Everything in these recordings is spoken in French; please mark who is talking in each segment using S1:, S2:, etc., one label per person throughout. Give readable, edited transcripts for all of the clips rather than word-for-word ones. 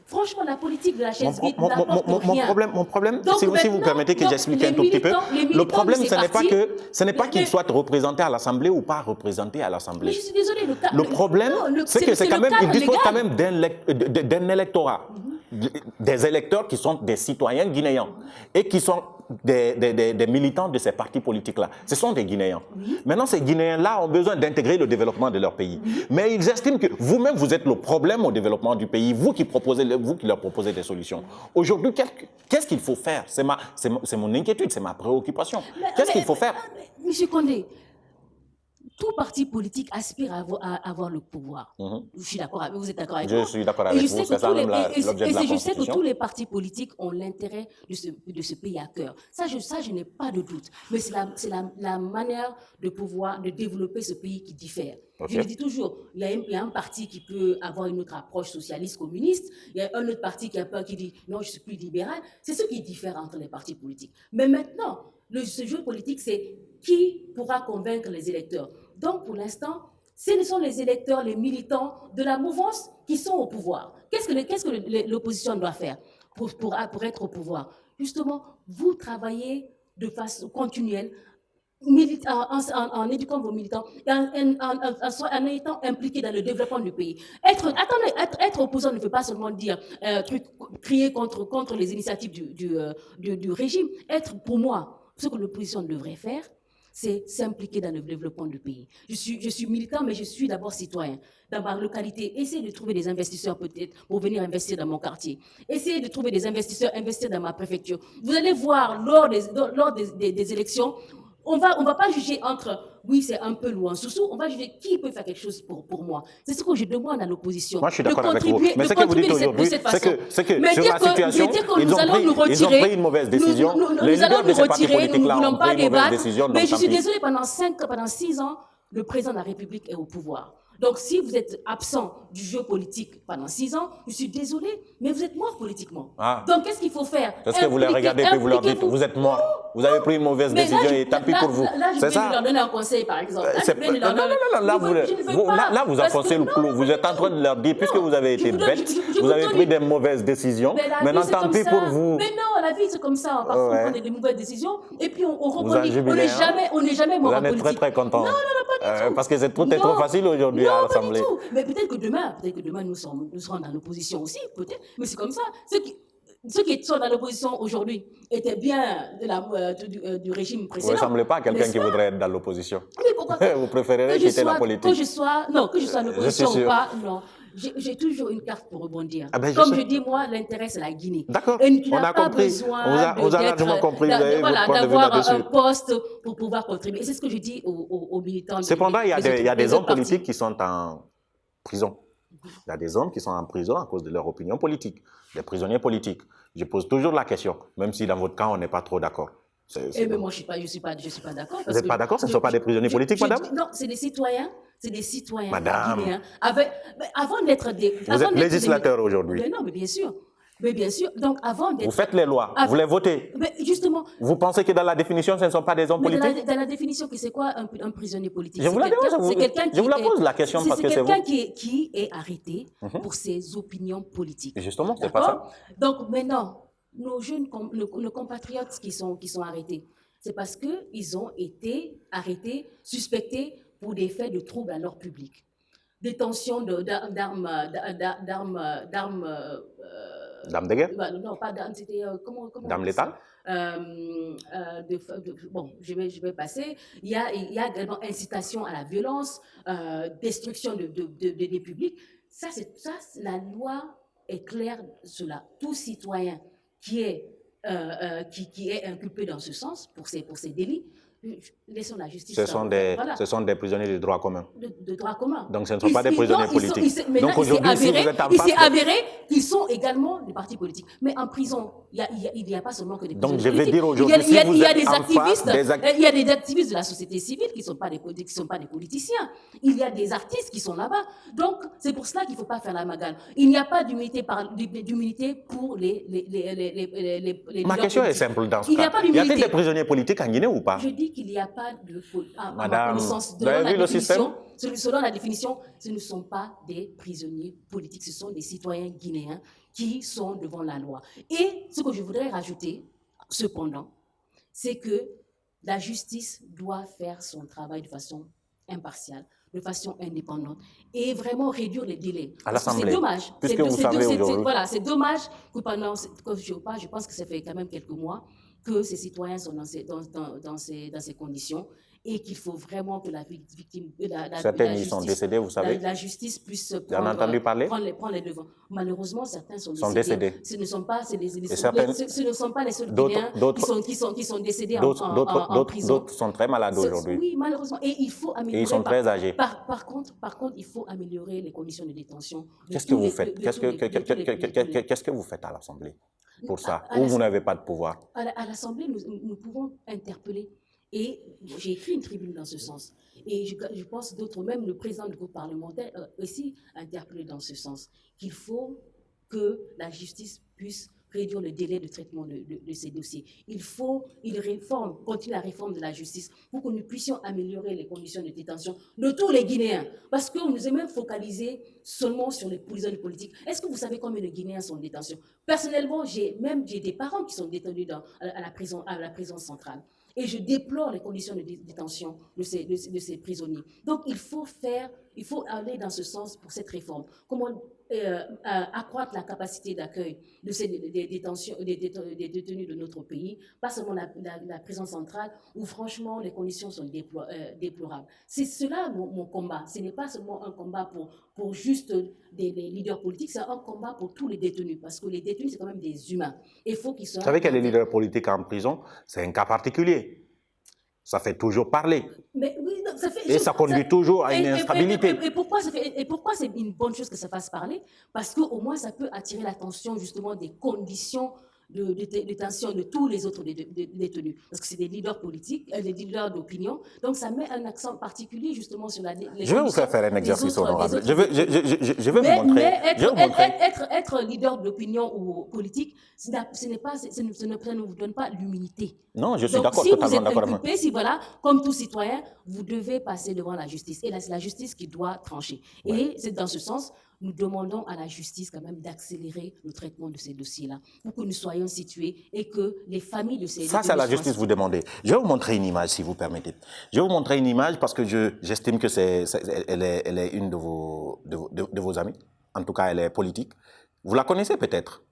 S1: Franchement, la politique de la chaise vide n'apporte rien.
S2: Mon problème, si vous permettez que j'explique un tout petit peu, le problème, ce n'est pas qu'ils soient représentés à l'Assemblée ou pas représentés à l'Assemblée.
S1: Mais je suis désolée,
S2: le problème, c'est que c'est quand même, ils disposent quand même d'un électorat, des électeurs qui sont des citoyens guinéens et qui sont des militants de ces partis politiques-là. Ce sont des Guinéens. Oui. Maintenant, ces Guinéens-là ont besoin d'intégrer le développement de leur pays. Oui. Mais ils estiment que vous-même, vous êtes le problème au développement du pays, vous qui leur proposez des solutions. Aujourd'hui, qu'est-ce qu'il faut faire? C'est mon inquiétude, c'est ma préoccupation. Qu'est-ce qu'il faut faire?
S1: Monsieur Condé, tout parti politique aspire à avoir le pouvoir. Je suis d'accord avec vous, vous êtes d'accord avec moi?
S2: Je suis d'accord avec vous, c'est ça même l'objet de la Constitution.
S1: Je sais que tous les partis politiques ont l'intérêt de ce pays à cœur. Ça, je n'ai pas de doute. Mais c'est la manière de pouvoir, de développer ce pays qui diffère. Okay. Je le dis toujours, il y a un parti qui peut avoir une autre approche socialiste, communiste. Il y a un autre parti qui a peur, qui dit non, je suis plus libéral. C'est ce qui diffère entre les partis politiques. Mais maintenant, ce jeu politique, c'est qui pourra convaincre les électeurs. Donc, pour l'instant, ce sont les électeurs, les militants de la mouvance qui sont au pouvoir. Qu'est-ce que l'opposition doit faire pour être au pouvoir? Justement, vous travaillez de façon continuelle, en éduquant vos militants, en étant impliqués dans le développement du pays. Être opposant ne veut pas seulement dire crier contre les initiatives du régime. Être, pour moi, ce que l'opposition devrait faire, c'est s'impliquer dans le développement du pays. Je suis militant, mais je suis d'abord citoyen. Dans ma localité, essayez de trouver des investisseurs peut-être pour venir investir dans mon quartier. Essayez de trouver des investisseurs, investir dans ma préfecture. Vous allez voir, lors des élections, on va pas juger entre, oui, c'est un peu loin, sous-sous, on va juger qui peut faire quelque chose pour moi. C'est ce que je demande à l'opposition.
S2: Moi, je suis d'accord avec vous. Mais ce que vous dites aujourd'hui, c'est que sur la situation, ils ont pris une mauvaise décision.
S1: Nous allons nous retirer, nous ne voulons pas débattre. Mais je suis désolée, pendant 6 ans, le président de la République est au pouvoir. Donc, si vous êtes absent du jeu politique pendant 6 ans, je suis désolée, mais vous êtes mort politiquement. Ah. Donc, qu'est-ce qu'il faut faire?
S2: Est-ce que vous les regardez et vous leur dites, vous êtes mort, vous avez pris une mauvaise décision et tant pis pour vous.
S1: Là, je vais leur donner un conseil, par exemple.
S2: Là, vous enfoncez le clou. Vous êtes en train de leur dire, puisque vous avez été bête, vous avez pris des mauvaises décisions, maintenant tant pis pour vous.
S1: Mais non, la vie, c'est comme ça. Parfois, on prend des mauvaises décisions et puis on rebondit. On n'est jamais mort en politique.
S2: Vous êtes très content.
S1: Non, pas du tout.
S2: Parce que tout est trop facile aujourd'hui à l'Assemblée.
S1: Mais peut-être que demain nous serons dans l'opposition aussi, peut-être. Mais c'est comme ça. Ceux qui sont dans l'opposition aujourd'hui étaient bien du régime précédent.
S2: Vous ne ressemblez pas à quelqu'un qui voudrait être dans l'opposition.
S1: Mais pourquoi pas?
S2: Vous préférez quitter la politique.
S1: Que je sois en opposition ou pas, non. J'ai toujours une carte pour rebondir. Comme je dis, moi, l'intérêt, c'est la Guinée.
S2: D'accord, on a compris. On a largement compris.
S1: D'avoir un poste pour pouvoir contribuer. Et c'est ce que je dis aux militants.
S2: Cependant, il y a des hommes politiques qui sont en prison. Il y a des hommes qui sont en prison à cause de leur opinion politique. Des prisonniers politiques. Je pose toujours la question, même si dans votre cas, on n'est pas trop d'accord.
S1: Mais moi, je ne suis pas d'accord.
S2: Vous n'êtes pas d'accord? Ce ne sont pas des prisonniers politiques, madame?
S1: Non, c'est des citoyens. C'est des citoyens
S2: guinéens.
S1: Avant d'être des...
S2: Vous êtes législateur aujourd'hui.
S1: Non, mais bien sûr. Mais bien sûr, donc avant d'être...
S2: Vous faites les lois, vous les votez.
S1: Mais justement...
S2: Vous pensez que dans la définition, ce ne sont pas des hommes politiques?
S1: Dans la définition, c'est quoi un prisonnier politique?
S2: Je vous la pose la question parce que c'est vous.
S1: C'est quelqu'un qui est arrêté pour ses opinions politiques.
S2: Et justement, c'est pas ça.
S1: Donc maintenant, nos compatriotes qui sont arrêtés, c'est parce qu'ils ont été arrêtés, suspectés pour des faits de troubles à l'ordre public. Détention d'armes
S2: d'armes de guerre?
S1: Non, pas d'armes, c'était...
S2: D'armes létales?
S1: Bon, je vais passer. Il y a également incitation à la violence, destruction des publics. Ça, la loi est claire sur cela. Tout citoyen qui est inculpé dans ce sens, pour ces délits, laissons la justice.
S2: Ce sont des prisonniers de droit commun.
S1: De droit commun.
S2: Donc ce ne sont pas des prisonniers politiques.
S1: Donc aujourd'hui, si vous êtes en face... Il s'est avéré qu'ils sont également des partis politiques. Mais en prison, il n'y a pas seulement que des prisonniers politiques.
S2: Donc je vais dire aujourd'hui, si vous êtes en face...
S1: Il y a des activistes de la société civile qui ne sont pas des politiciens. Il y a des artistes qui sont là-bas. Donc c'est pour cela qu'il ne faut pas faire l'amalgame. Il n'y a pas d'immunité pour les
S2: Ma question est simple dans ce cas. Y a-t-il des prisonniers politiques en Guinée ou pas?
S1: Je dis qu'il n'y a pas de...
S2: Madame, vous avez vu le système?
S1: Selon la définition, ce ne sont pas des prisonniers politiques, ce sont des citoyens guinéens qui sont devant la loi. Et ce que je voudrais rajouter, cependant, c'est que la justice doit faire son travail de façon impartiale, de façon indépendante, et vraiment réduire les délais.
S2: À l'Assemblée.
S1: C'est dommage.
S2: Puisque vous savez aujourd'hui.
S1: Voilà, c'est dommage que pendant, je pense que ça fait quand même quelques mois que ces citoyens sont dans ces conditions, et qu'il faut vraiment que la victime,
S2: certains y sont décédés, vous savez.
S1: La justice puisse
S2: prendre
S1: les devants. Malheureusement, certains sont
S2: décédés.
S1: Ce ne sont pas les seuls
S2: Guinéens
S1: qui sont décédés en prison.
S2: D'autres sont très malades aujourd'hui.
S1: Oui, malheureusement. Et il faut améliorer.
S2: Et ils sont très âgés.
S1: Par contre, il faut améliorer les conditions de détention.
S2: Qu'est-ce que vous faites? Qu'est-ce que vous faites à l'Assemblée pour ça? Ou vous n'avez pas de pouvoir?
S1: À l'Assemblée, nous pouvons interpeller. Et j'ai écrit une tribune dans ce sens. Et je pense d'autres, même le président du groupe parlementaire, aussi interpellé dans ce sens, qu'il faut que la justice puisse réduire le délai de traitement de ces dossiers. Il faut continuer la réforme de la justice pour que nous puissions améliorer les conditions de détention de tous les Guinéens. Parce qu'on nous est même focalisé seulement sur les prisonniers politiques. Est-ce que vous savez combien de Guinéens sont en détention? Personnellement, j'ai des parents qui sont détenus à la prison centrale. Et je déplore les conditions de détention de ces prisonniers. Donc, il faut aller dans ce sens pour cette réforme. Comment accroître la capacité d'accueil des détenus de notre pays, pas seulement la prison centrale, où franchement les conditions sont déplorables. C'est cela mon combat. Ce n'est pas seulement un combat pour juste des leaders politiques, c'est un combat pour tous les détenus, parce que les détenus, c'est quand même des humains. Il faut qu'ils soient...
S2: Vous savez que les leaders politiques en prison, c'est un cas particulier. Ça fait toujours parler.
S1: Mais oui,
S2: ça conduit toujours à une instabilité.
S1: Et pourquoi c'est une bonne chose que ça fasse parler? Parce qu'au moins, ça peut attirer l'attention justement des conditions de détention de tous les autres détenus. Parce que c'est des leaders politiques, des leaders d'opinion. Donc, ça met un accent particulier justement sur les
S2: Je vais vous faire un exercice honorable. Je vais vous montrer.
S1: Être leader d'opinion ou politique, ça ne vous donne pas l'humilité.
S2: Non, je suis d'accord, totalement d'accord.
S1: Si vous êtes inculpé, si voilà, comme tout citoyen, vous devez passer devant la justice. Et là, c'est la justice qui doit trancher. Ouais. Et c'est dans ce sens, nous demandons à la justice quand même d'accélérer le traitement de ces dossiers-là pour que nous soyons situés et que les familles de ces...
S2: Ça, c'est à la justice vous demandez. Je vais vous montrer une image, si vous permettez. Je vais vous montrer une image parce que j'estime que elle est une de vos amies. En tout cas, elle est politique. Vous la connaissez peut-être.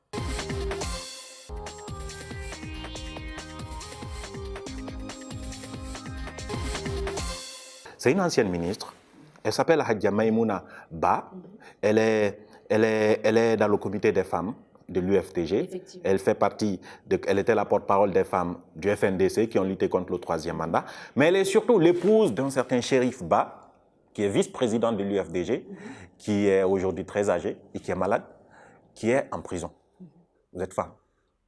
S2: C'est une ancienne ministre. Elle s'appelle Hadja Maïmouna Ba. Elle est dans le comité des femmes de l'UFDG. Elle fait partie elle était la porte-parole des femmes du FNDC qui ont lutté contre le 3e mandat. Mais elle est surtout l'épouse d'un certain Chérif Ba, qui est vice-président de l'UFDG, qui est aujourd'hui très âgé et qui est malade, qui est en prison. Vous êtes femme.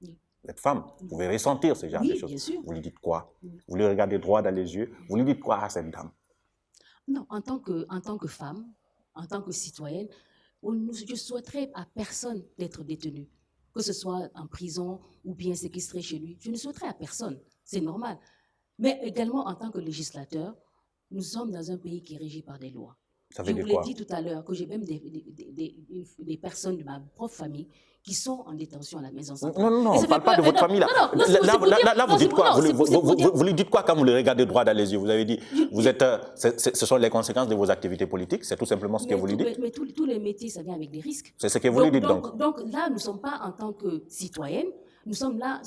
S2: Vous êtes femme. Vous pouvez ressentir ce genre de choses.
S1: Bien sûr.
S2: Vous lui dites quoi? Vous lui regardez droit dans les yeux. Vous lui dites quoi à cette dame?
S1: Non, en tant que femme, en tant que citoyenne, je souhaiterais à personne d'être détenu, que ce soit en prison ou bien séquestré chez lui. Je ne souhaiterais à personne, c'est normal. Mais également en tant que législateur, nous sommes dans un pays qui est régi par des lois. Je vous l'ai dit tout à l'heure que j'ai même des personnes de ma propre famille qui sont en détention à la maison centrale.
S2: Non, on ne parle pas de votre famille là. Là, vous dites quoi? Vous lui dites quoi quand vous le regardez droit dans les yeux? Vous avez dit, ce sont les conséquences de vos activités politiques, c'est tout simplement ce que vous lui dites?
S1: Mais tous les métiers, ça vient avec des risques.
S2: C'est ce que vous lui dites donc?
S1: Donc là, nous ne sommes pas en tant que citoyenne, nous sommes là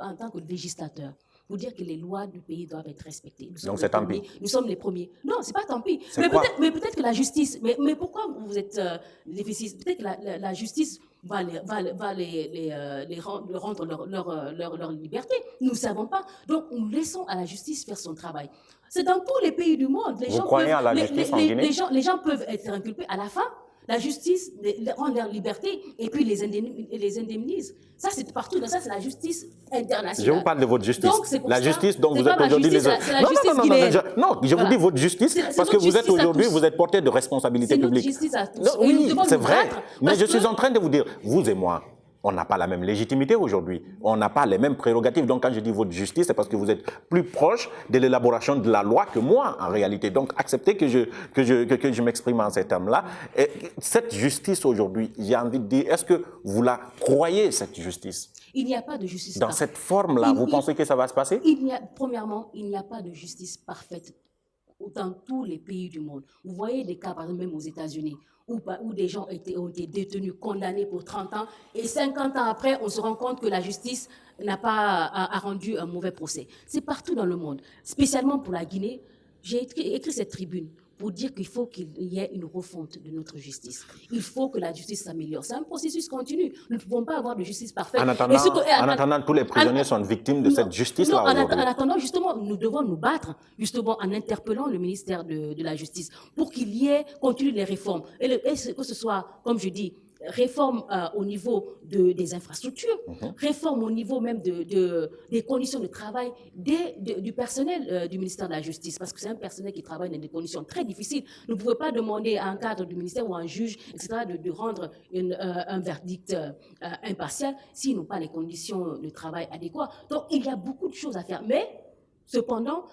S1: en tant que législateur. Pour dire que les lois du pays doivent être respectées.
S2: Donc c'est tant pis.
S1: Nous sommes les premiers. Non, c'est pas tant pis. Mais peut-être que la justice... Mais pourquoi vous êtes difficile? Peut-être que la justice va les rendre leur liberté. Nous ne savons pas. Donc, nous laissons à la justice faire son travail. C'est dans tous les pays du monde.
S2: Vous croyez à la justice en Guinée?
S1: Les gens peuvent être inculpés à la fin. La justice rend leur liberté et puis les indemnise. Ça, c'est partout. Ça, c'est la justice internationale.
S2: Je vous parle de votre justice. La justice dont vous êtes aujourd'hui les autres. Non, je vous dis votre justice parce que vous êtes aujourd'hui, vous êtes porté de responsabilités publiques.
S1: C'est notre justice à tous.
S2: Oui, c'est vrai. Mais je suis en train de vous dire, vous et moi, on n'a pas la même légitimité aujourd'hui. On n'a pas les mêmes prérogatives. Donc, quand je dis votre justice, c'est parce que vous êtes plus proche de l'élaboration de la loi que moi, en réalité. Donc, acceptez que je m'exprime en ces termes-là. Et cette justice aujourd'hui, j'ai envie de dire, est-ce que vous la croyez, cette justice?
S1: Il n'y a pas de justice
S2: dans
S1: parfaite.
S2: cette forme-là, vous pensez que ça va se passer?
S1: Premièrement, il n'y a pas de justice parfaite dans tous les pays du monde. Vous voyez des cas, par exemple, même aux États-Unis, où des gens ont été détenus, condamnés pour 30 ans, et 50 ans après, on se rend compte que la justice a rendu un mauvais procès. C'est partout dans le monde, spécialement pour la Guinée. J'ai écrit cette tribune pour dire qu'il faut qu'il y ait une refonte de notre justice. Il faut que la justice s'améliore. C'est un processus continu. Nous ne pouvons pas avoir de justice parfaite.
S2: En attendant, tous les prisonniers sont victimes de cette justice-là aujourd'hui.
S1: En attendant, justement, nous devons nous battre, justement, en interpellant le ministère de la Justice pour qu'il y ait, continue les réformes. Et que ce soit, comme je dis, réforme au niveau des infrastructures, réforme au niveau même des conditions de travail du personnel du ministère de la Justice, parce que c'est un personnel qui travaille dans des conditions très difficiles. Vous ne pouvez pas demander à un cadre du ministère ou à un juge, etc., de rendre un verdict impartial s'ils n'ont pas les conditions de travail adéquates. Donc, il y a beaucoup de choses à faire. Mais, cependant,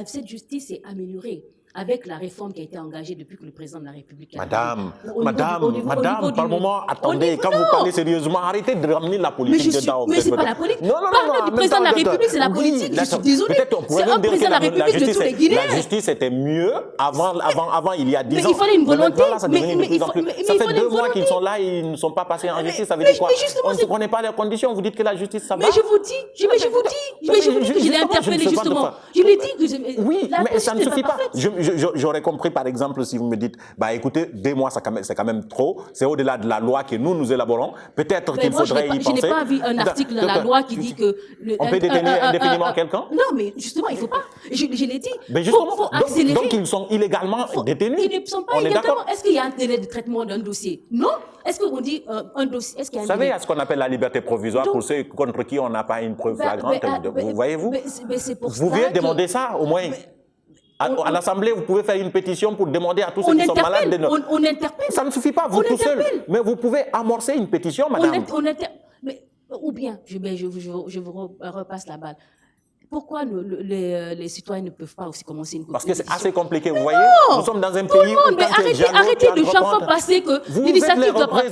S1: cette justice est améliorée avec la réforme qui a été engagée depuis que le président de la République a...
S2: Madame, par le moment, attendez, quand vous parlez sérieusement, arrêtez de ramener la politique dedans.
S1: Mais c'est pas la politique. Parle du président de la République, c'est la politique. Je suis désolée. C'est un président de la République de tous les Guinéens.
S2: La justice était mieux avant il y a 10 ans.
S1: Mais il fallait une volonté.
S2: Ça fait 2 mois qu'ils sont là, ils ne sont pas passés en justice. Ça veut dire quoi? On ne connaît pas les conditions. Vous dites que la justice, ça va.
S1: Mais je vous dis que je l'ai interpellé justement. Je l'ai dit que...
S2: Oui, mais ça ne suffit pas. J'aurais compris, par exemple, si vous me dites, bah écoutez, 2 mois, c'est quand même trop, c'est au-delà de la loi que nous élaborons, peut-être qu'il faudrait y penser.
S1: Je n'ai pas vu un article dans la loi qui dit que...
S2: On peut détenir indéfiniment quelqu'un?
S1: Non, mais justement, il ne faut pas. Je l'ai dit.
S2: Mais justement, donc ils sont illégalement détenus.
S1: Ils ne sont pas illégalement. Est-ce qu'il y a un délai de traitement d'un dossier? Non. Est-ce qu'on dit un dossier? Est-ce qu'il y a un délai?
S2: Vous savez, il y a ce qu'on appelle la liberté provisoire pour ceux contre qui on n'a pas une preuve flagrante. Voyez-vous? Vous pouvez demander ça, au moins. À l'Assemblée, vous pouvez faire une pétition pour demander à tous ceux qui sont malades.
S1: On interpelle.
S2: Ça ne suffit pas, vous tout seul. Mais vous pouvez amorcer une pétition, madame.
S1: Ou bien, je vous repasse la balle. Pourquoi les citoyens ne peuvent pas aussi commencer une pétition?
S2: Parce que c'est assez compliqué, vous voyez. Nous sommes dans un pays où
S1: mais arrêtez de chaque fois passer que l'initiative doit prendre...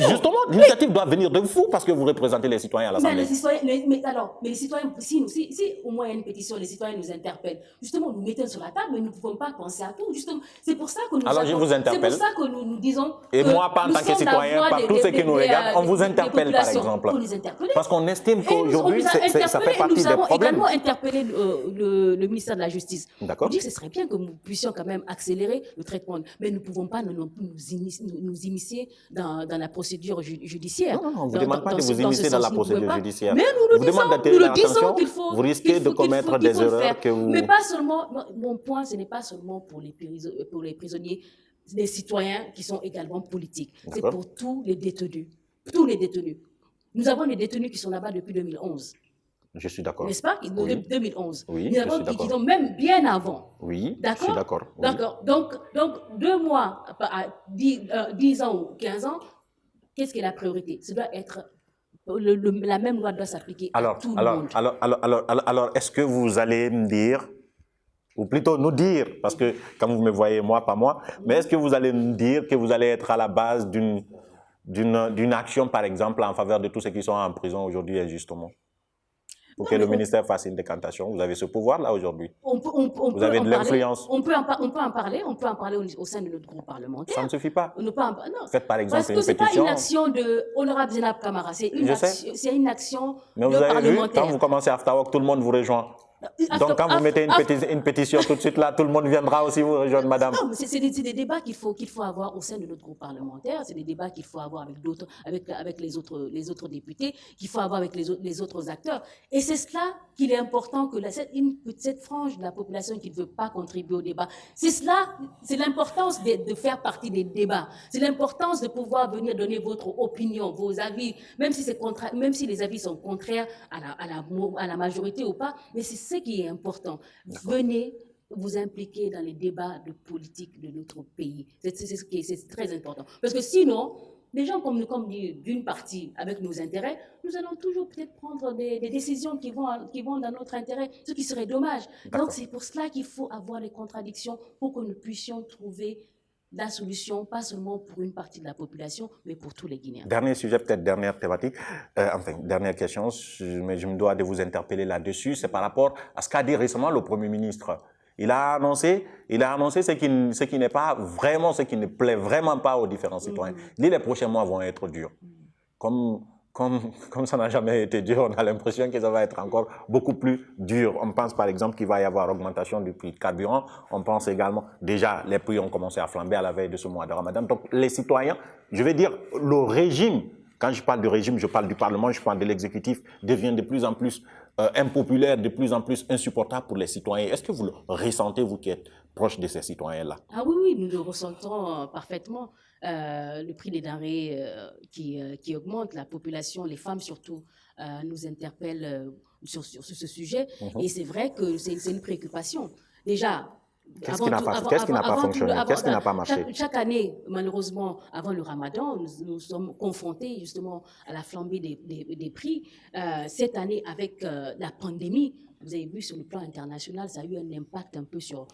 S2: Justement, l'initiative doit venir de vous parce que vous représentez les citoyens à l'Assemblée.
S1: Mais les citoyens, si au moins il y a une pétition, les citoyens nous interpellent. Justement, nous mettons sur la table, mais nous ne pouvons pas penser à tout. Justement, c'est pour ça que nous...
S2: Alors je vous interpelle.
S1: C'est pour ça que nous disons...
S2: Et moi, pas en tant que citoyen, par tous ceux qui nous regardent, on vous interpelle par exemple. Parce qu'on estime qu'aujourd'hui, ça fait partie des problèmes.
S1: Interpeller le ministère de la Justice.
S2: D'accord.
S1: Je dis que ce serait bien que nous puissions quand même accélérer le traitement, mais nous ne pouvons pas nous initier dans la procédure judiciaire.
S2: Non, on ne vous demande pas de vous initier dans la procédure judiciaire.
S1: Mais nous le disons qu'il faut...
S2: Vous risquez de commettre des erreurs que vous...
S1: Mais pas seulement... Mon point, ce n'est pas seulement pour les prisonniers, les citoyens qui sont également politiques. C'est pour tous les détenus. Tous les détenus. Nous avons des détenus qui sont là-bas depuis 2011.
S2: Je suis d'accord.
S1: N'est-ce pas? 2011.
S2: Oui,
S1: il y en a qui sont même bien avant.
S2: Oui, je suis d'accord. Oui.
S1: D'accord. Donc, 2 mois, 10 ans ou 15 ans, qu'est-ce qui est la priorité? Ce doit être... la même loi doit s'appliquer à tout le monde.
S2: Alors, est-ce que vous allez me dire, ou plutôt nous dire, parce que comme vous me voyez, moi, pas moi, mais est-ce que vous allez me dire que vous allez être à la base d'une action, par exemple, en faveur de tous ceux qui sont en prison aujourd'hui injustement? Pour que le ministère fasse une décantation. Vous avez ce pouvoir-là aujourd'hui. Vous avez de l'influence.
S1: On peut en parler au sein de notre groupe parlementaire.
S2: Ça ne suffit pas.
S1: Non.
S2: Faites par exemple une pétition.
S1: Parce que ce n'est pas une action de Honorable Zenab Kamara, c'est une action
S2: mais vous avez vu, quand vous commencez After Work, tout le monde vous rejoint. Donc quand vous mettez une pétition tout de suite là, tout le monde viendra aussi vous rejoindre, madame.
S1: Non, c'est des débats qu'il faut avoir au sein de notre groupe parlementaire, c'est des débats qu'il faut avoir avec les autres députés, qu'il faut avoir avec les autres acteurs. Et c'est cela qu'il est important que cette frange de la population qui ne veut pas contribuer au débat, c'est l'importance de faire partie des débats. C'est l'importance de pouvoir venir donner votre opinion, vos avis, même si les avis sont contraires à la majorité ou pas, mais c'est ce qui est important. Venez vous impliquer dans les débats de politique de notre pays. C'est très important. Parce que sinon, des gens comme d'une partie avec nos intérêts, nous allons toujours peut-être prendre des décisions qui vont dans notre intérêt, ce qui serait dommage. Donc c'est pour cela qu'il faut avoir les contradictions pour que nous puissions trouver la solution, pas seulement pour une partie de la population, mais pour tous les Guinéens.
S2: Dernier sujet, peut-être dernière thématique, enfin dernière question, mais je me dois de vous interpeller là-dessus, c'est par rapport à ce qu'a dit récemment le Premier ministre. Il a annoncé ce qui n'est pas vraiment, ce qui ne plaît vraiment pas aux différents citoyens. Il dit les prochains mois vont être durs. Comme ça n'a jamais été dur, on a l'impression que ça va être encore beaucoup plus dur. On pense par exemple qu'il va y avoir augmentation du prix de carburant. On pense également, déjà, les prix ont commencé à flamber à la veille de ce mois de Ramadan. Donc les citoyens, je vais dire, le régime, quand je parle du régime, je parle du Parlement, je parle de l'exécutif, devient de plus en plus impopulaire, de plus en plus insupportable pour les citoyens. Est-ce que vous le ressentez, vous qui êtes proche de ces citoyens-là?
S1: Ah oui, nous le ressentons parfaitement. Le prix des denrées qui augmente, la population, les femmes surtout, nous interpellent sur ce sujet. Et c'est vrai que c'est une préoccupation. Déjà,
S2: qu'est-ce qui n'a pas fonctionné? Qu'est-ce qui n'a pas marché?
S1: Chaque année, malheureusement, avant le Ramadan, nous sommes confrontés justement à la flambée des prix. Cette année, avec la pandémie, vous avez vu sur le plan international, ça a eu un impact un peu sur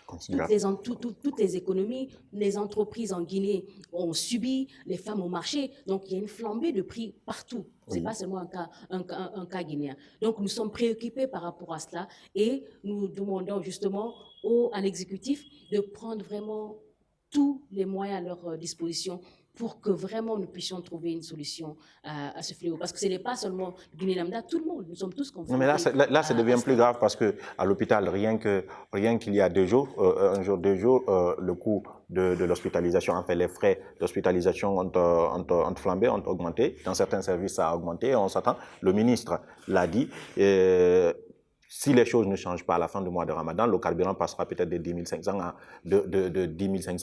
S1: toutes les économies. Les entreprises en Guinée ont subi, les femmes ont marché. Donc, il y a une flambée de prix partout. Ce n'est pas seulement un cas guinéen. Donc, nous sommes préoccupés par rapport à cela et nous demandons justement à l'exécutif de prendre vraiment tous les moyens à leur disposition pour que vraiment nous puissions trouver une solution à ce fléau. Parce que ce n'est pas seulement Guinée-Lambda, tout le monde, nous sommes tous confrontés.
S2: Mais là ça devient plus grave parce qu'à l'hôpital, rien qu'il y a 2 jours, le coût de l'hospitalisation, enfin les frais d'hospitalisation ont flambé, ont augmenté. Dans certains services, ça a augmenté. On s'attend, le ministre l'a dit, si les choses ne changent pas à la fin du mois de Ramadan, le carburant passera peut-être de 10 500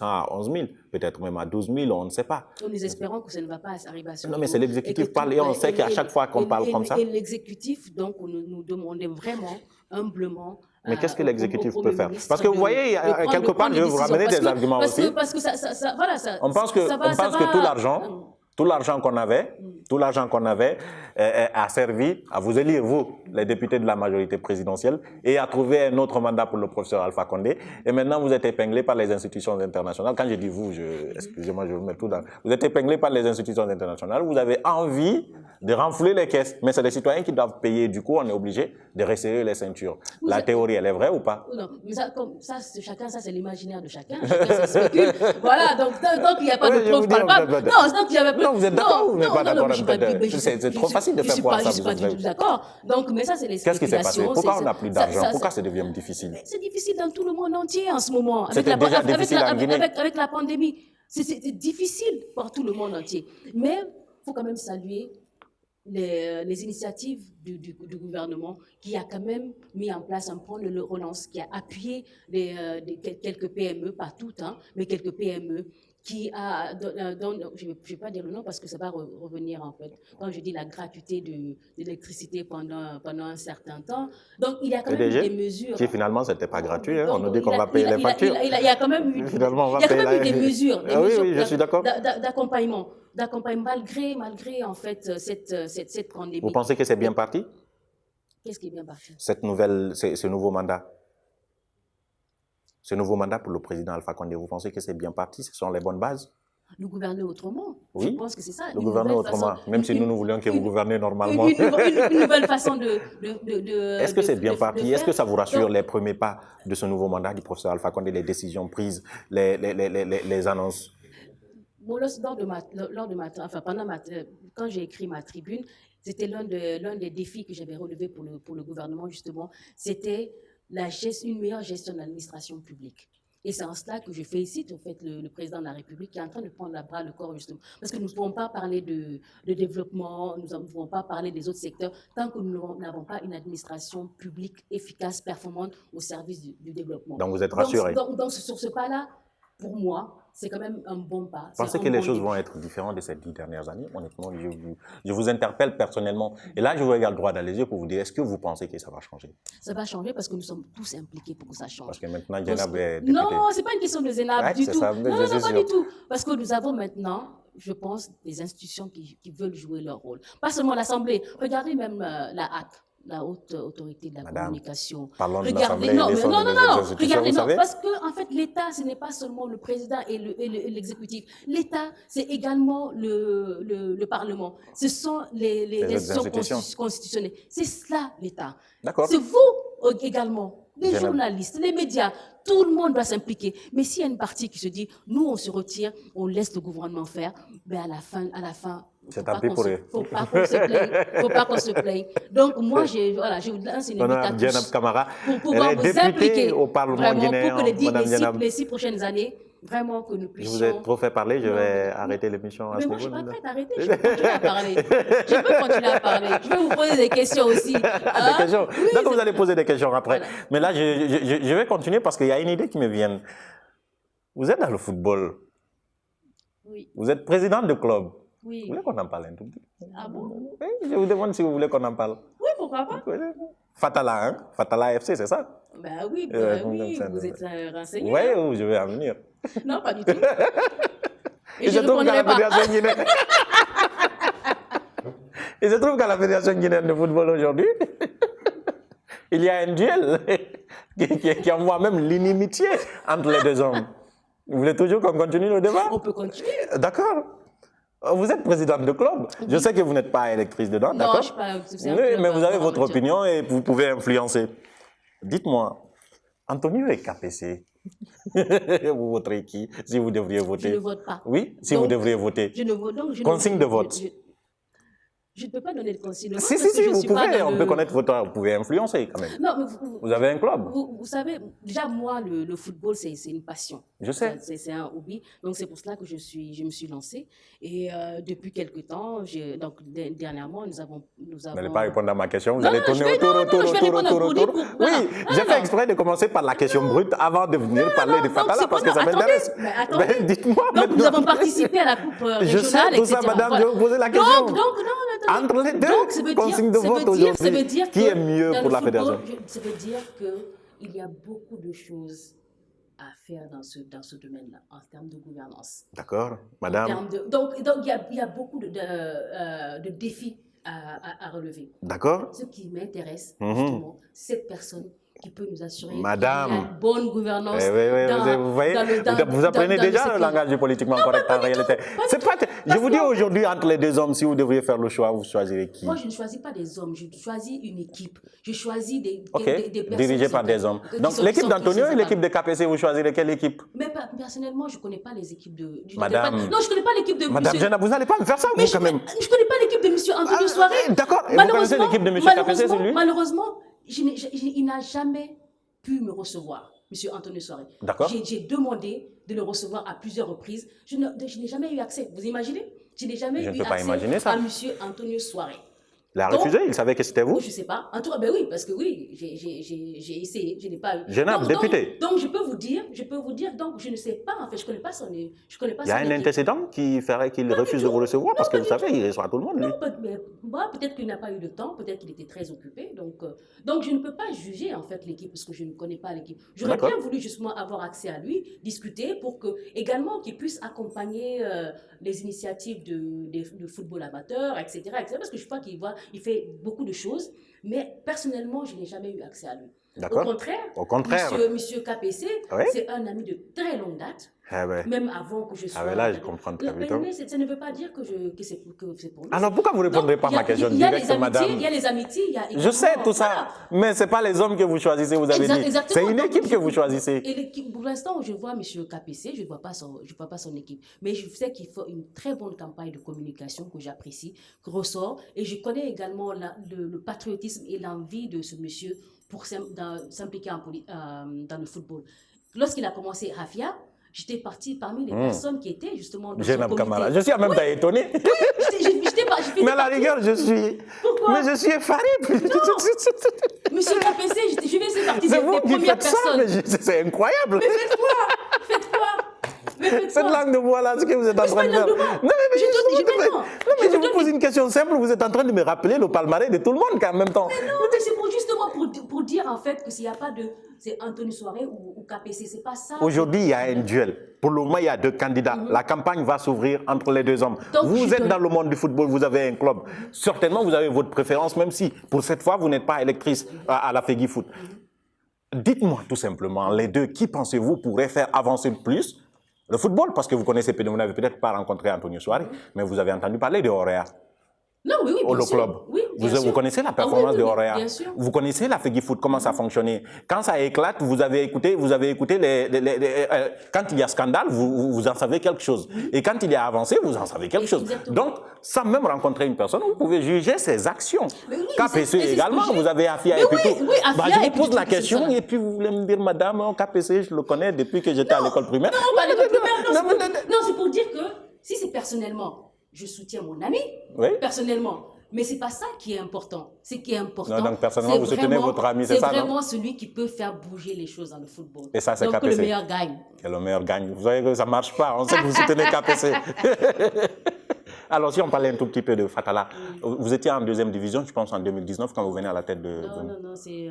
S2: à 11 000, peut-être même à 12 000, on ne sait pas.
S1: Nous espérons que ça ne va pas arriver à ce
S2: Non, mais c'est l'exécutif qui parle et on sait qu'à chaque fois qu'on parle comme ça.
S1: Et l'exécutif, donc, nous demandons vraiment, humblement.
S2: Mais qu'est-ce que l'exécutif peut faire? Parce que vous voyez, quelque part, je vais vous ramener des arguments aussi.
S1: Parce que
S2: on pense que tout l'argent qu'on avait a servi à vous élire, vous, les députés de la majorité présidentielle, et à trouver un autre mandat pour le professeur Alpha Condé. Et maintenant, vous êtes épinglé par les institutions internationales. Quand je dis vous, excusez-moi, je vous mets tout dans... Vous êtes épinglé par les institutions internationales. Vous avez envie de renflouer les caisses. Mais c'est les citoyens qui doivent payer. Du coup, on est obligé de resserrer les ceintures. La théorie, elle est vraie ou pas?
S1: Non, mais ça c'est l'imaginaire de chacun. Chacun se spécule. Voilà, donc tant qu'il n'y a pas de preuves palpables.
S2: Non, vous êtes d'accord ou vous n'êtes pas d'accord? C'est trop facile de faire croire ça.
S1: Je ne suis pas du tout d'accord. Donc, mais ça, c'est les spéculations.
S2: Qu'est-ce qui s'est passé? Pourquoi on n'a plus d'argent? Pourquoi ça devient difficile?
S1: C'est difficile dans tout le monde entier en ce moment.
S2: C'était déjà difficile en Guinée.
S1: Avec la pandémie. C'est difficile pour tout le monde entier. Mais il faut quand même saluer les initiatives du gouvernement qui a quand même mis en place un plan de relance, qui a appuyé quelques PME, pas toutes, hein, mais quelques PME, qui a, je ne vais pas dire le nom parce que ça va revenir en fait, quand je dis la gratuité de l'électricité pendant un certain temps. Donc il y a quand même des mesures.
S2: Qui finalement, ce n'était pas gratuit, hein. On nous dit qu'on va payer les factures.
S1: Il y a quand même eu des mesures.
S2: Oui, je suis d'accord.
S1: D'accompagnement, malgré en fait cette pandémie.
S2: Vous pensez que c'est bien parti?
S1: Qu'est-ce qui est bien parti?
S2: Ce nouveau mandat. Ce nouveau mandat pour le président Alpha Condé, vous pensez que c'est bien parti? Ce sont les bonnes bases?
S1: Nous gouverner autrement.
S2: Oui.
S1: Je pense que c'est ça.
S2: Nous gouverner autrement, même si nous voulions que vous gouvernez normalement.
S1: Une nouvelle façon de
S2: Est-ce que c'est bien parti? Est-ce que ça vous rassure les premiers pas de ce nouveau mandat du professeur Alpha Condé, les décisions prises, les annonces?
S1: Bon, quand j'ai écrit ma tribune, c'était l'un des défis que j'avais relevé pour le gouvernement, justement. C'était une meilleure gestion de l'administration publique. Et c'est en cela que je félicite en fait, le président de la République qui est en train de prendre à bras le corps, justement. Parce que nous ne pouvons pas parler de développement, nous ne pouvons pas parler des autres secteurs tant que nous n'avons pas une administration publique efficace, performante au service du développement.
S2: Donc vous êtes rassuré?
S1: Donc sur ce pas-là, pour moi, c'est quand même un bon pas.
S2: Vous pensez que les choses vont être différentes de ces 10 dernières années? Honnêtement, je vous interpelle personnellement. Et là, je vous regarde droit dans les yeux pour vous dire, est-ce que vous pensez que ça va changer?
S1: Ça va changer parce que nous sommes tous impliqués pour que ça change.
S2: Parce que maintenant, Zainab est députée.
S1: Non, ce n'est pas une question de Zainab du tout.
S2: Ça,
S1: non, pas du tout. Parce que nous avons maintenant je pense, des institutions qui veulent jouer leur rôle. Pas seulement l'Assemblée. Regardez même la HAC, la Haute Autorité de la Communication.
S2: Parlons de
S1: Regardez,
S2: l'Assemblée.
S1: non, regardez,
S2: vous
S1: non,
S2: savez?
S1: parce que en fait, l'État, ce n'est pas seulement le président et l'exécutif. L'État, c'est également le Parlement. Ce sont les institutions constitutionnelles. C'est cela, l'État.
S2: D'accord.
S1: C'est vous également. Les journalistes, les médias, tout le monde doit s'impliquer. Mais s'il y a une partie qui se dit, nous, on se retire, on laisse le gouvernement faire, ben à la fin,
S2: c'est tant pis pour eux.
S1: Faut pas qu'on se plaigne. Donc, moi, c'est une invitation pour pouvoir vous impliquer
S2: au Parlement
S1: vraiment
S2: guinéen,
S1: pour que les 6 prochaines années, vraiment que nous puissions...
S2: Je vous ai trop fait parler, je vais arrêter l'émission à ce niveau.
S1: Mais moi, je ne suis pas prête à arrêter, je peux continuer à parler. Je peux vous poser des questions aussi.
S2: Des questions. Oui, donc, vous allez poser des questions après. Voilà. Mais là, je vais continuer parce qu'il y a une idée qui me vient. Vous êtes dans le football.
S1: Oui.
S2: Vous êtes président de club.
S1: Oui.
S2: Vous voulez qu'on en parle un tout petit peu?
S1: Ah bon?
S2: Oui, je vous demande si vous voulez qu'on en parle.
S1: Oui, pourquoi pas?
S2: Fatala, hein? Fatala FC, c'est ça?
S1: Ben oui, vous êtes renseigné.
S2: Oui,
S1: hein?
S2: je vais en venir.
S1: Non, pas du tout.
S2: Et je trouve qu'à la Fédération guinéenne... Et je trouve qu'à la Fédération guinéenne de football aujourd'hui, il y a un duel qui envoie même l'inimitié entre les deux hommes. Vous voulez toujours qu'on continue le débat?
S1: On peut continuer.
S2: D'accord. Vous êtes présidente de club. Oui. Je sais que vous n'êtes pas électrice dedans, d'accord?
S1: Non, je ne suis pas.
S2: Oui, mais vous avez votre opinion et vous pouvez influencer. Dites-moi, Antonio et KPC, vous voterez qui si vous devriez voter?
S1: Je ne vote pas.
S2: Oui, si vous devriez voter.
S1: Je ne vote donc.
S2: Consigne de vote.
S1: Je ne peux pas donner de consigne de vote.
S2: Si, vous pouvez, on peut connaître votre... Vous pouvez influencer quand même.
S1: Non, mais
S2: vous avez un club.
S1: Vous savez, déjà moi, le football, c'est une passion.
S2: Je sais.
S1: C'est un hobby. Donc c'est pour cela que je me suis lancée. Et depuis quelque temps, donc dernièrement, nous avons...
S2: Vous n'allez pas répondre à ma question, vous allez tourner
S1: autour.
S2: Oui, j'ai fait exprès de commencer par la question brute avant de venir parler de Fatala parce que ça m'intéresse.
S1: Mais
S2: dites-moi.
S1: Donc nous avons participé à la Coupe régionale,
S2: je sais, tout ça, madame, je vais vous poser la question.
S1: Donc,
S2: entre les deux, consigne de vote aujourd'hui, qui est mieux pour la fédération?
S1: Ça veut dire qu'il y a beaucoup de choses à faire dans ce domaine-là, en termes de gouvernance.
S2: D'accord, madame.
S1: Donc il y a beaucoup de défis à relever.
S2: D'accord.
S1: Ce qui m'intéresse, justement, c'est cette personne qui peut nous assurer
S2: madame,
S1: qu'il y a une bonne gouvernance.
S2: Vous voyez, vous apprenez déjà le langage du politiquement correct en réalité. Je vous dis aujourd'hui, entre les deux hommes, si vous devriez faire le choix, vous choisirez qui?
S1: Moi, je ne choisis pas des hommes, je choisis une équipe. Je choisis des personnes
S2: dirigées par des hommes. Donc l'équipe d'Antonio et l'équipe de KPC, vous choisirez quelle équipe?
S1: Mais personnellement, je ne connais pas les équipes de...
S2: Madame...
S1: Non, je ne connais pas l'équipe de...
S2: Madame Jenna, vous n'allez pas me faire ça, vous, quand même.
S1: Je ne connais pas l'équipe de M. Antonio Soiré.
S2: D'accord, et vous connaissez l'équipe de M. KPC, c'est lui?
S1: Malheureusement, il n'a jamais pu me recevoir, M. Antonio Soiré.
S2: D'accord.
S1: J'ai demandé de le recevoir à plusieurs reprises. Je n'ai jamais eu accès. Vous imaginez? Je n'ai jamais eu accès à M. Antonio Soiré.
S2: Il a refusé, il savait que c'était vous?
S1: Je ne sais pas. En tout cas, ben oui, parce que oui, j'ai essayé, je n'ai pas eu.
S2: Jeune député.
S1: Donc, je peux vous dire, donc je ne sais pas, en fait, je ne connais pas son équipe.
S2: Il y a un antécédent qui ferait qu'il refuse de vous recevoir, parce que vous savez, il reçoit tout le monde, lui.
S1: Non, mais moi, peut-être qu'il n'a pas eu de temps, peut-être qu'il était très occupé, donc je ne peux pas juger, en fait, l'équipe, parce que je ne connais pas l'équipe. J'aurais bien voulu, justement, avoir accès à lui, discuter, pour que, également, qu'il puisse accompagner les initiatives de football amateur, etc., parce que je crois il fait beaucoup de choses, mais personnellement, je n'ai jamais eu accès à lui. Au contraire, Monsieur KPC, c'est un ami de très longue date, même avant que je sois...
S2: Ah ouais, là, je comprends très vite.
S1: Mais ça ne veut pas dire que c'est pour nous.
S2: Alors, pourquoi vous ne répondrez pas à ma question directe, madame?
S1: Il y a les amitiés, il y a...
S2: Je sais tout ça, mais ce n'est pas les hommes que vous choisissez, vous avez dit. C'est une équipe que vous choisissez.
S1: Et pour l'instant, je vois M. KPC, je ne vois pas son équipe. Mais je sais qu'il faut une très bonne campagne de communication que j'apprécie, qui ressort. Et je connais également le patriotisme et l'envie de ce monsieur pour s'impliquer dans le football. Lorsqu'il a commencé Rafia, j'étais partie parmi les personnes qui étaient justement dans son comité.
S2: Je suis en même temps étonné. Mais à la rigueur, je suis...
S1: Pourquoi?
S2: Mais je suis effaré.
S1: Monsieur KPC, je vais faire partie des premières personnes.
S2: C'est incroyable.
S1: Mais faites quoi?
S2: Cette langue de bois là, ce que vous êtes en train de faire. Non, mais je vous pose une question simple, vous êtes en train de me rappeler le palmarès de tout le monde en même temps.
S1: Mais non, mais c'est justement pour dire en fait que s'il n'y a pas de... C'est Anthony Soiré ou KPC, c'est pas ça.
S2: Aujourd'hui, il y a un duel. Pour le moment, il y a 2 candidats. La campagne va s'ouvrir entre les 2 hommes. Donc, vous êtes dans le monde du football, vous avez un club. Certainement, vous avez votre préférence, même si pour cette fois, vous n'êtes pas électrice à la Fegui Foot. Dites-moi tout simplement, les deux, qui pensez-vous pourrait faire avancer le plus le football? Parce que vous connaissez, vous n'avez peut-être pas rencontré Antonio Soiré, mais vous avez entendu parler de Orea.
S1: Non, oui, bien sûr.
S2: Club.
S1: Oui,
S2: vous connaissez la performance de Orea.
S1: Bien sûr.
S2: Vous connaissez la Fegui Foot, comment ça fonctionnait. Quand ça éclate, vous avez écouté quand il y a scandale, vous en savez quelque chose. Et quand il y a avancé, vous en savez quelque chose. Donc, sans même rencontrer une personne, vous pouvez juger ses actions. KPC également, vous avez Afia et puis tout. Je vous pose la question et puis vous voulez me dire, madame, KPC, je le connais depuis que j'étais à l'école primaire.
S1: Non, pas l'école primaire. Non, c'est pour dire que si c'est personnellement, je soutiens mon ami, personnellement. Mais ce n'est pas ça qui est important. Ce qui est important,
S2: donc personnellement, vous soutenez votre ami, c'est ça,
S1: c'est vraiment celui qui peut faire bouger les choses dans le football.
S2: Et ça, c'est KPC.
S1: Donc le meilleur gagne.
S2: Et le meilleur gagne. Vous voyez que ça ne marche pas. On sait que vous soutenez KPC. Alors, si on parlait un tout petit peu de Fatala, vous étiez en 2e division, je pense, en 2019, quand vous venez à la tête de...
S1: Non, c'est...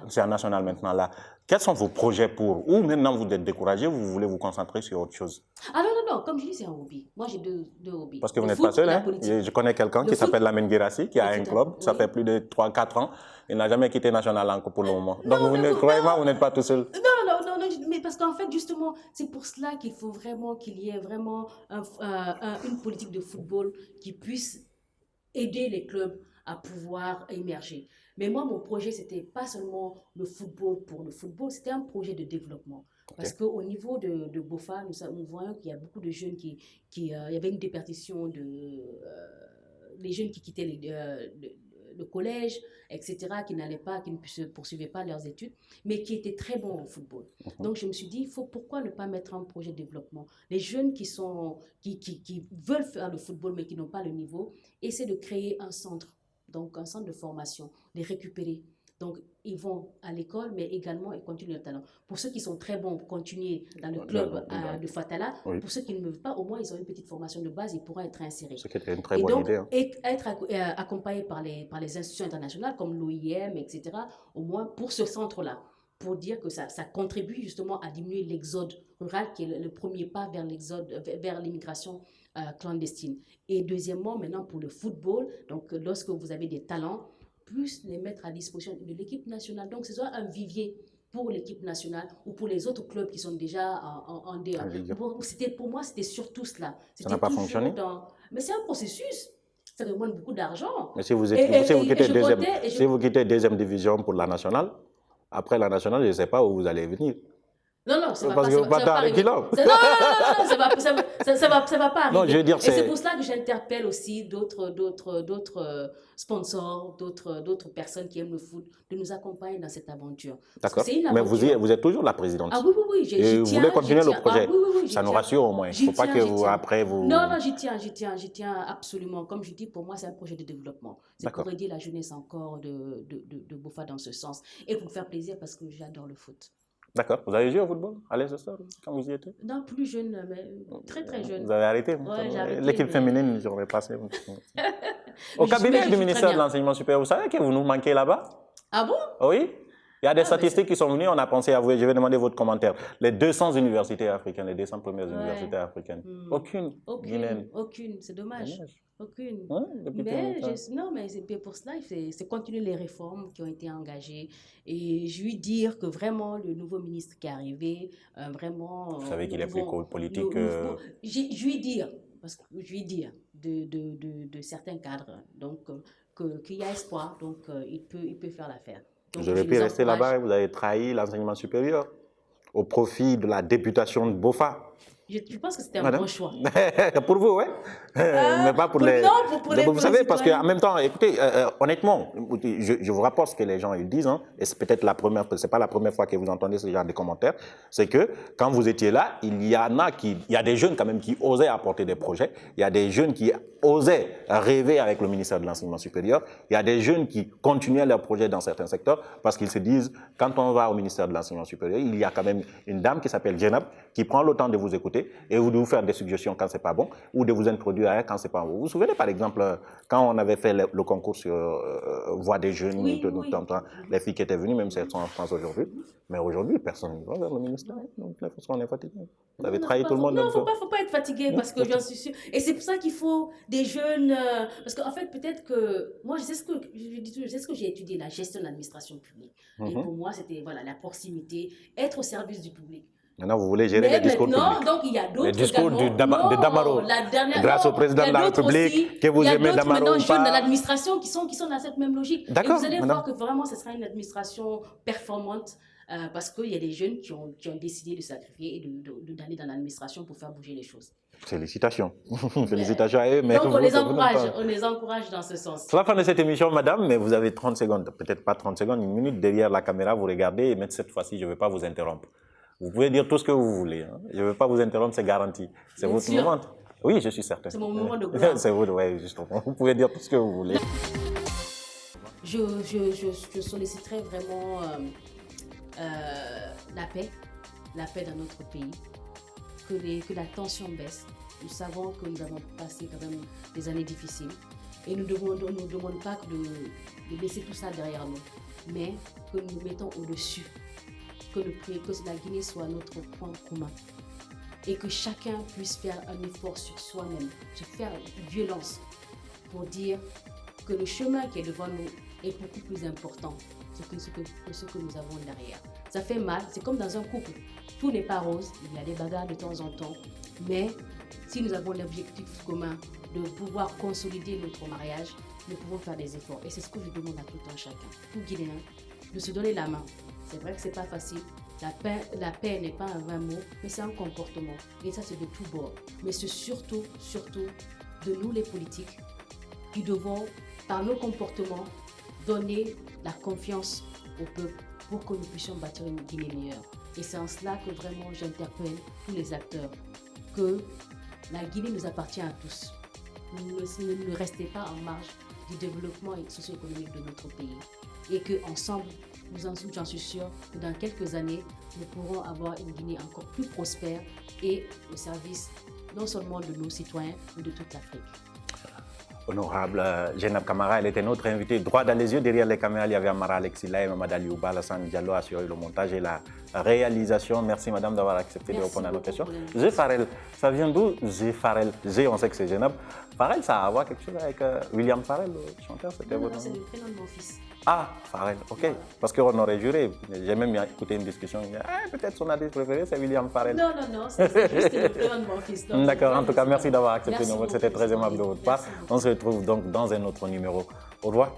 S2: C'est en national maintenant, là. Quels sont vos projets pour... Ou maintenant vous êtes découragé, vous voulez vous concentrer sur autre chose?
S1: Ah non, comme je dis, c'est un hobby. Moi, j'ai deux hobbies.
S2: Parce que vous n'êtes pas seul, hein? Je connais quelqu'un qui s'appelle Lamine Guirassi, qui a un club, ça fait plus de 3-4 ans. Il n'a jamais quitté national encore pour le moment. Donc, croyez-moi, vous n'êtes pas tout seul.
S1: Non, mais parce qu'en fait, justement, c'est pour cela qu'il faut vraiment qu'il y ait vraiment une politique de football qui puisse aider les clubs à pouvoir émerger. Mais moi, mon projet, c'était pas seulement le football pour le football, c'était un projet de développement. Parce qu'au niveau de Bofa, nous voyons qu'il y a beaucoup de jeunes il y avait une déperdition les jeunes qui quittaient le collège, etc., qui ne poursuivaient pas leurs études, mais qui étaient très bons au football. Donc, je me suis dit, pourquoi ne pas mettre un projet de développement? Les jeunes qui veulent faire le football, mais qui n'ont pas le niveau, essaient de créer un centre, donc un centre de formation, les récupérer. Donc, ils vont à l'école, mais également, ils continuent le talent. Pour ceux qui sont très bons, continuer dans le club de Fatala. Pour ceux qui ne veulent pas, au moins, ils ont une petite formation de base, ils pourront être insérés.
S2: Ce qui est une très bonne idée. Hein.
S1: Et être accompagnés par les institutions internationales, comme l'OIM, etc., au moins pour ce centre-là, pour dire que ça contribue justement à diminuer l'exode rural, qui est le premier pas vers l'immigration clandestine. Et deuxièmement, maintenant, pour le football, donc lorsque vous avez des talents, plus les mettre à disposition de l'équipe nationale. Donc, ce soit un vivier pour l'équipe nationale ou pour les autres clubs qui sont déjà en D1. Pour moi, c'était surtout cela.
S2: Ça n'a pas fonctionné?
S1: Mais c'est un processus. Ça demande beaucoup d'argent.
S2: Mais si vous quittez deuxième division pour la nationale, après la nationale, je ne sais pas où vous allez venir.
S1: Non, ça va
S2: parce
S1: pas,
S2: que vous battez avec qui là?
S1: Non, ça va pas arriver.
S2: Non, je veux dire,
S1: et c'est pour cela que j'interpelle aussi d'autres sponsors, d'autres personnes qui aiment le foot, de nous accompagner dans cette aventure.
S2: D'accord. Mais vous êtes toujours la présidente.
S1: Ah oui.
S2: Et vous voulez continuer le projet.
S1: Oui,
S2: ça nous rassure au moins. Il ne faut pas que vous...
S1: Non, j'y tiens absolument. Comme je dis, pour moi, c'est un projet de développement. C'est pour aider la jeunesse encore de Bofa dans ce sens. Et pour faire plaisir parce que j'adore le foot.
S2: D'accord. Vous avez joué au football à l'Leicester quand vous y étiez?
S1: Non, plus jeune, mais très jeune.
S2: Vous avez arrêté?
S1: Ouais, j'ai arrêté.
S2: L'équipe féminine, j'aurais passé. Au cabinet du ministère de l'Enseignement supérieur, vous savez que vous nous manquez là-bas?
S1: Ah bon?
S2: Oui. Il y a des statistiques qui sont venues, on a pensé à vous, et je vais demander votre commentaire. Les 200 universités africaines, les 200 premières universités africaines, aucune guinéenne.
S1: Aucune, c'est dommage. Aucune. Mais c'est pour cela, c'est continuer les réformes qui ont été engagées. Et je lui dire que vraiment, le nouveau ministre qui est arrivé, vraiment...
S2: Vous savez qu'il est plus politique.
S1: Je lui dire, parce que je lui dire de certains cadres, donc qu'il y a espoir, donc il peut faire l'affaire.
S2: Vous auriez pu rester là-bas et vous avez trahi l'enseignement supérieur au profit de la députation de Bofa.
S1: Je pense que c'était un bon choix.
S2: Pour vous, oui. Mais pas pour les...
S1: Non, pour les
S2: vous savez, parce
S1: citoyens.
S2: qu'en même temps, écoutez, honnêtement, je vous rapporte ce que les gens ils disent, hein, et c'est peut-être c'est pas la première fois que vous entendez ce genre de commentaires, c'est que quand vous étiez là, il y a des jeunes quand même qui osaient apporter des projets, il y a des jeunes qui osaient rêver avec le ministère de l'Enseignement supérieur, il y a des jeunes qui continuaient leurs projets dans certains secteurs parce qu'ils se disent, quand on va au ministère de l'Enseignement supérieur, il y a quand même une dame qui s'appelle Jenab qui prend le temps de vous écouter et de vous faire des suggestions quand c'est pas bon ou de vous introduire ailleurs quand c'est pas bon. Vous vous souvenez par exemple quand on avait fait le concours sur Voix des jeunes,
S1: Oui.
S2: les filles qui étaient venues, même si elles sont en France aujourd'hui, mais aujourd'hui personne ne va vers le ministère, donc là on est fatigué. Vous avez trahi tout le monde.
S1: Non, il ne faut pas être fatigué parce que j'en suis sûre. Et c'est pour ça qu'il faut des jeunes. Parce qu'en fait, peut-être que. Moi, je sais ce que j'ai étudié, la gestion de l'administration publique. Et pour moi, c'était la proximité, être au service du public.
S2: Maintenant, vous voulez gérer les discours publics.
S1: Donc, il y a d'autres.
S2: Les discours de Damaro. Grâce au président de la République,
S1: aussi,
S2: que vous aimez Damaro.
S1: Il y a d'autres jeunes de l'administration qui sont dans cette même logique. Et vous allez voir que vraiment, ce sera une administration performante. Parce qu'il y a des jeunes qui ont décidé de sacrifier et d'aller dans l'administration pour faire bouger les choses.
S2: Félicitations. Félicitations à eux. Mais
S1: donc on les encourage dans ce sens.
S2: C'est la fin de cette émission, madame, mais vous avez 30 secondes, peut-être pas 30 secondes, une minute derrière la caméra, vous regardez, et même cette fois-ci, je ne vais pas vous interrompre. Vous pouvez dire tout ce que vous voulez. Hein. Je ne vais pas vous interrompre, c'est garanti. C'est votre moment. Oui, je suis certain.
S1: C'est mon moment de gloire.
S2: C'est vous, oui, justement. Vous pouvez dire tout ce que vous voulez.
S1: Je solliciterai vraiment la paix dans notre pays, que la tension baisse. Nous savons que nous avons passé quand même des années difficiles et nous ne demandons pas de laisser tout ça derrière nous, mais que nous nous mettons au-dessus, que la Guinée soit notre point commun et que chacun puisse faire un effort sur soi-même, se faire violence pour dire que le chemin qui est devant nous est beaucoup plus important que ce que nous avons derrière. Ça fait mal, c'est comme dans un couple. Tout n'est pas rose, il y a des bagarres de temps en temps, mais si nous avons l'objectif commun de pouvoir consolider notre mariage, nous pouvons faire des efforts. Et c'est ce que je demande à tout un chacun, tout Guinéen, de se donner la main. C'est vrai que c'est pas facile. La paix n'est pas un vain mot, mais c'est un comportement. Et ça, c'est de tout bord. Mais c'est surtout de nous les politiques qui devons, par nos comportements, donner la confiance au peuple pour que nous puissions bâtir une Guinée meilleure. Et c'est en cela que vraiment j'interpelle tous les acteurs, que la Guinée nous appartient à tous. Ne restez pas en marge du développement socio-économique de notre pays. Et qu'ensemble, j'en suis sûre, que dans quelques années, nous pourrons avoir une Guinée encore plus prospère et au service non seulement de nos citoyens, mais de toute l'Afrique.
S2: Honorable Jenab Camara, elle était notre invitée. Droit dans les yeux, derrière les caméras, il y avait Amara Alexila et Mamad Aliouba, Alassane Diallo a assuré le montage et la réalisation. Merci madame d'avoir accepté de répondre à nos questions. Zé Farel, ça vient d'où Zé Farel? Zé, on sait que c'est Jenab. Farel, ça a à voir quelque chose avec William Farel, le chanteur, c'était votre nom?
S1: C'est le prénom de mon fils.
S2: Ah, Farel, ok. Voilà. Parce qu'on aurait juré. J'ai même écouté une discussion. Peut-être son artiste préféré, c'est William Farel.
S1: Non, c'est juste le prénom de mon fils.
S2: D'accord, en tout cas, merci d'avoir accepté. C'était très aimable de votre part. On se retrouve donc dans un autre numéro. Au revoir.